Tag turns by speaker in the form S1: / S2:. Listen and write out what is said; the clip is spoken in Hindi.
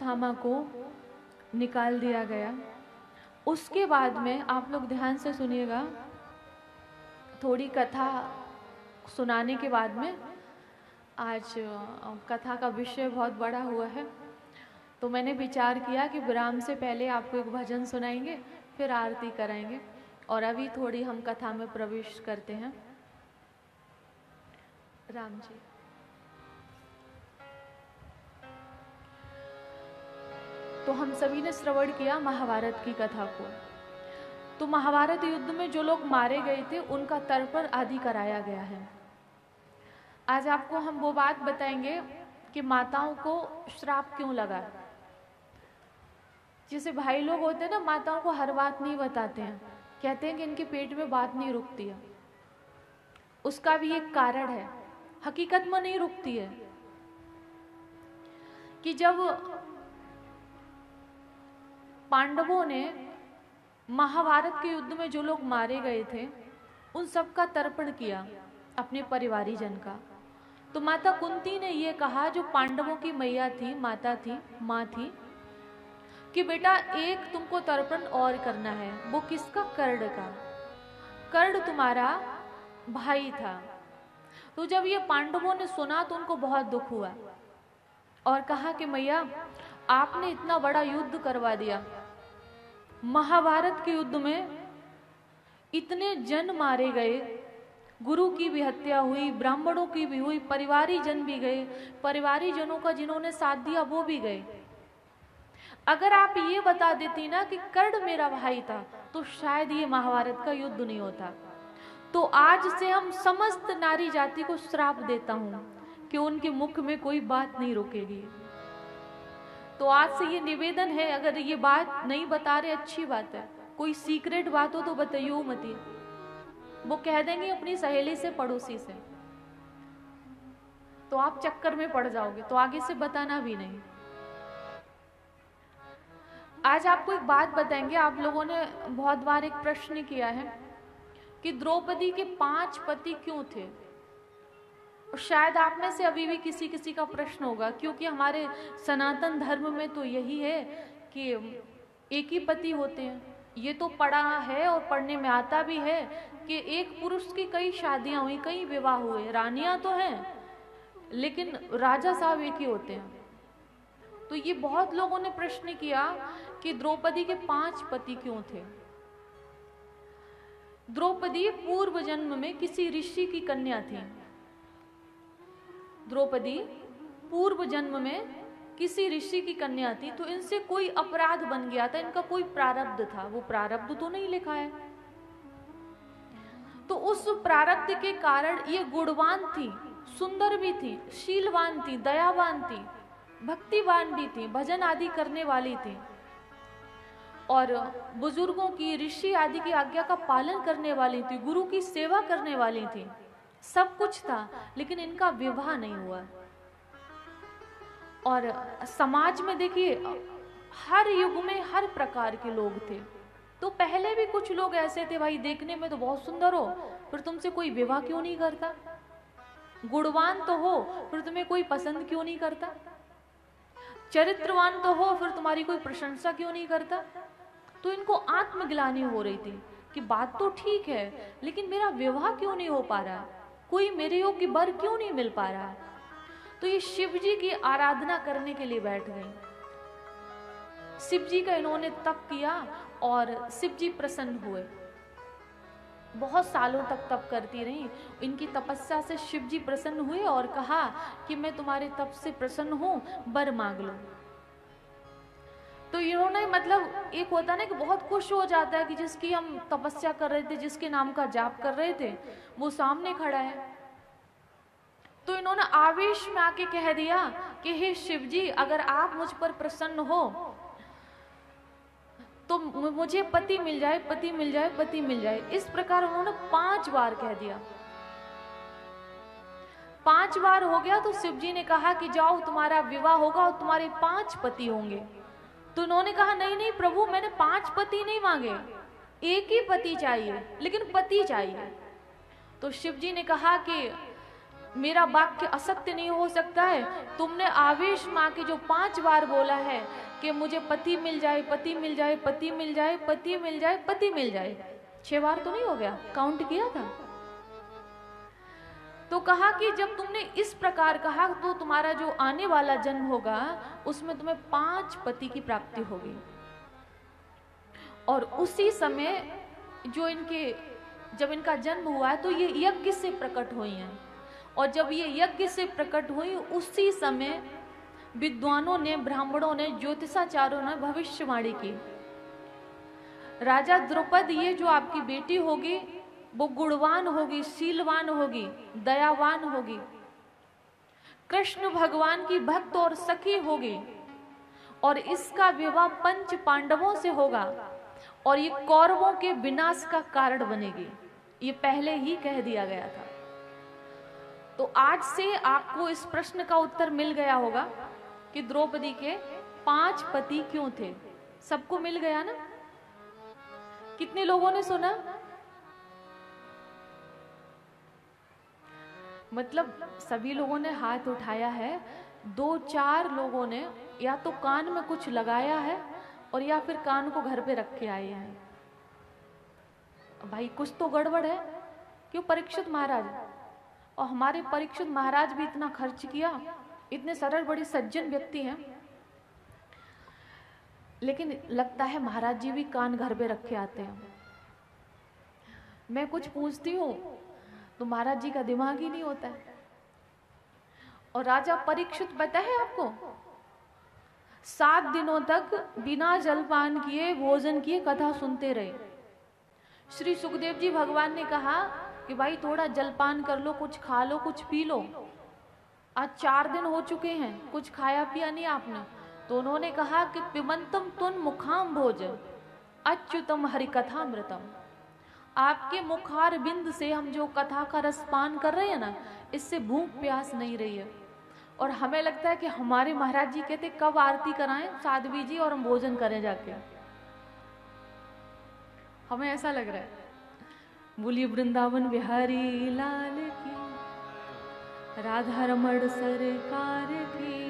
S1: अश्वत्थामा को निकाल दिया गया। उसके बाद में आप लोग ध्यान से सुनिएगा, थोड़ी कथा सुनाने के बाद में, आज कथा का विषय बहुत बड़ा हुआ है, तो मैंने विचार किया कि विराम से पहले आपको एक भजन सुनाएंगे, फिर आरती कराएंगे, और अभी थोड़ी हम कथा में प्रवेश करते हैं। राम जी, तो हम सभी ने श्रवण किया महाभारत की कथा को। तो महाभारत युद्ध में जो लोग मारे गए थे उनका तर्पण आदि कराया गया है। आज आपको हम वो बात बताएंगे कि माताओं को श्राप क्यों लगा। जैसे भाई लोग होते हैं ना, माताओं को हर बात नहीं बताते हैं, कहते हैं कि इनके पेट में बात नहीं रुकती है। उसका भी एक कारण है, हकीकत में नहीं रुकती है। कि जब पांडवों ने महाभारत के युद्ध में जो लोग मारे गए थे उन सब का तर्पण किया अपने परिवारीजन का, तो माता कुंती ने ये कहा, जो पांडवों की मैया थी, माता थी, माँ थी, कि बेटा एक तुमको तर्पण और करना है। वो किसका? कर्ण का। कर्ण तुम्हारा भाई था। तो जब ये पांडवों ने सुना तो उनको बहुत दुख हुआ और कहा कि मैया आपने इतना बड़ा युद्ध करवा दिया, महाभारत के युद्ध में इतने जन मारे गए, गुरु की भी हत्या हुई, ब्राह्मणों की भी हुई, परिवारी जन भी गए, परिवारी जनों का जिन्होंने साथ दिया वो भी गए। अगर आप ये बता देती ना कि कर्ण मेरा भाई था तो शायद ये महाभारत का युद्ध नहीं होता। तो आज से हम समस्त नारी जाति को श्राप देता हूं कि उनके मुख में कोई बात नहीं रुकेगी। तो आज से ये निवेदन है, अगर ये बात नहीं बता रहे अच्छी बात है, कोई सीक्रेट बात हो तो बताइयो मती, वो कह देंगे अपनी सहेली से, पड़ोसी से, तो आप चक्कर में पड़ जाओगे, तो आगे से बताना भी नहीं। आज आपको एक बात बताएंगे। आप लोगों ने बहुत बार एक प्रश्न किया है कि द्रौपदी के 5 पति क्यों थे। और शायद आप में से अभी भी किसी किसी का प्रश्न होगा, क्योंकि हमारे सनातन धर्म में तो यही है कि एक ही पति होते हैं। ये तो पढ़ा है और पढ़ने में आता भी है कि एक पुरुष की कई शादियां हुई, कई विवाह हुए, रानियां तो हैं लेकिन राजा साहब एक ही होते हैं। तो ये बहुत लोगों ने प्रश्न किया कि द्रौपदी के 5 पति क्यों थे। द्रौपदी पूर्व जन्म में किसी ऋषि की कन्या थी। द्रौपदी पूर्व जन्म में किसी ऋषि की कन्या थी, तो इनसे कोई अपराध बन गया था, इनका कोई प्रारब्ध था, वो प्रारब्ध तो नहीं लिखा है। तो उस प्रारब्ध के कारण ये गुणवान थी, सुंदर भी थी, शीलवान थी, दयावान थी, भक्तिवान भी थी, भजन आदि करने वाली थी, और बुजुर्गों की, ऋषि आदि की आज्ञा का पालन करने वाली थी, गुरु की सेवा करने वाली थी, सब कुछ था, लेकिन इनका विवाह नहीं हुआ। और समाज में देखिए हर युग में हर प्रकार के लोग थे। तो पहले भी कुछ लोग ऐसे थे, भाई देखने में तो बहुत सुंदर हो, फिर तुमसे कोई विवाह क्यों नहीं करता? गुणवान तो हो, फिर तुम्हें कोई पसंद क्यों नहीं करता? चरित्रवान तो हो, फिर तुम्हारी कोई प्रशंसा क्यों नहीं करता? तो इनको आत्मग्लानि हो रही थी कि बात तो ठीक है, लेकिन मेरा विवाह क्यों नहीं हो पा रहा, कोई मेरे योग्य वर क्यों नहीं मिल पा रहा। तो ये शिव जी की आराधना करने के लिए बैठ गई। शिव जी का इन्होंने तप किया और शिव जी प्रसन्न हुए। बहुत सालों तक तप करती रही। इनकी तपस्या से शिव जी प्रसन्न हुए और कहा कि मैं तुम्हारे तप से प्रसन्न हूं, वर मांग लो। तो इन्होंने, मतलब एक होता ना कि बहुत खुश हो जाता है कि जिसकी हम तपस्या कर रहे थे, जिसके नाम का जाप कर रहे थे, वो सामने खड़ा है। तो इन्होंने आवेश में आके कह दिया कि हे शिव जी, अगर आप मुझ पर प्रसन्न हो तो मुझे पति मिल जाए, पति मिल जाए, पति मिल जाए। इस प्रकार उन्होंने 5 बार कह दिया। 5 बार हो गया तो शिव जी ने कहा कि जाओ, तुम्हारा विवाह होगा और तुम्हारे 5 पति होंगे। तो उन्होंने कहा नहीं नहीं प्रभु, मैंने 5 पति नहीं मांगे, एक ही पति चाहिए, लेकिन पति चाहिए। तो शिव जी ने कहा कि मेरा वाक्य असत्य नहीं हो सकता है। तुमने आवेश माँ के जो 5 बार बोला है कि मुझे पति मिल जाए, पति मिल जाए, पति मिल जाए, पति मिल जाए, पति मिल जाए, 6 बार तो नहीं हो गया? काउंट किया था? तो कहा कि जब तुमने इस प्रकार कहा तो तुम्हारा जो आने वाला जन्म होगा उसमें तुम्हें 5 पति की प्राप्ति होगी। और उसी समय जब इनका जन्म हुआ है तो ये यज्ञ से प्रकट हुई हैं, और जब ये यज्ञ से प्रकट हुई उसी समय विद्वानों ने, ब्राह्मणों ने, ज्योतिषाचार्यों ने भविष्यवाणी की, राजा द्रौपद ये जो आपकी बेटी होगी वो गुणवान होगी, शीलवान होगी, दयावान होगी, कृष्ण भगवान की भक्त और सखी होगी, और इसका विवाह 5 पांडवों से होगा, और ये कौरवों के विनाश का कारण बनेगी। ये पहले ही कह दिया गया था। तो आज से आपको इस प्रश्न का उत्तर मिल गया होगा कि द्रौपदी के 5 पति क्यों थे। सबको मिल गया ना? कितने लोगों ने सुना? मतलब सभी लोगों ने हाथ उठाया है, 2-4 लोगों ने या तो कान में कुछ लगाया है और या फिर कान को घर पे रख के आए हैं। भाई कुछ तो गड़बड़ है। क्यों? परीक्षित महाराज, और हमारे परीक्षित महाराज भी इतना खर्च किया, इतने सरल बड़े सज्जन व्यक्ति हैं, लेकिन लगता है महाराज जी भी कान घर पे रख के आते हैं। मैं कुछ पूछती हूँ तो महाराज जी का दिमाग ही नहीं होता है। और राजा परीक्षित पता है आपको, 7 दिनों तक बिना जलपान किए, भोजन किए कथा सुनते रहे। श्री सुखदेव जी भगवान ने कहा कि भाई थोड़ा जलपान कर लो, कुछ खा लो, कुछ पी लो। आज 4 दिन हो चुके हैं, कुछ खाया पिया नहीं आपने। तो उन्होंने कहा कि पिबंतम तुन मुखाम भोज अच्युतम हरिकथामृतम। आपके मुखार बिंद से हम जो कथा का रसपान कर रहे हैं ना, इससे भूख प्यास नहीं रही है। और हमें लगता है कि हमारे महाराज जी कहते कब आरती कराएं साध्वी जी और हम भोजन करें जाके। हमें ऐसा लग रहा है। बोलिए वृंदावन बिहारी लाल की, राधा रमण सरकार की।